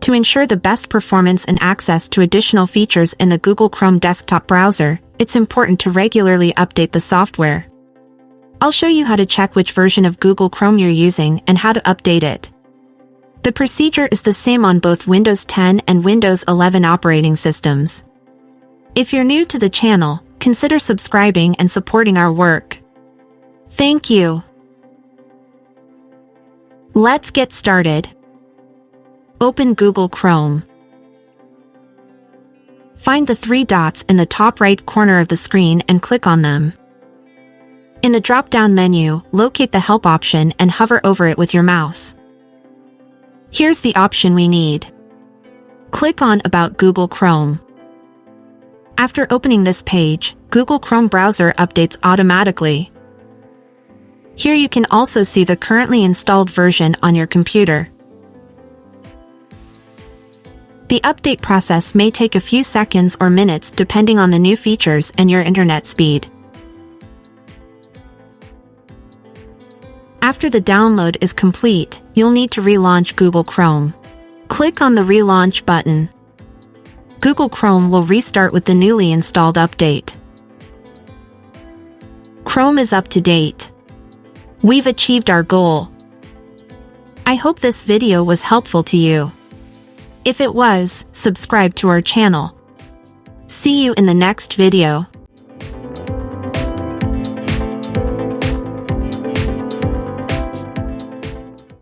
To ensure the best performance and access to additional features in the Google Chrome desktop browser, it's important to regularly update the software. I'll show you how to check which version of Google Chrome you're using and how to update it. The procedure is the same on both Windows 10 and Windows 11 operating systems. If you're new to the channel, consider subscribing and supporting our work. Thank you. Let's get started. Open Google Chrome. Find the three dots in the top right corner of the screen and click on them. In the drop-down menu, locate the Help option and hover over it with your mouse. Here's the option we need. Click on About Google Chrome. After opening this page, Google Chrome browser updates automatically. Here you can also see the currently installed version on your computer. The update process may take a few seconds or minutes depending on the new features and your internet speed. After the download is complete, you'll need to relaunch Google Chrome. Click on the Relaunch button. Google Chrome will restart with the newly installed update. Chrome is up to date. We've achieved our goal. I hope this video was helpful to you. If it was, subscribe to our channel. See you in the next video.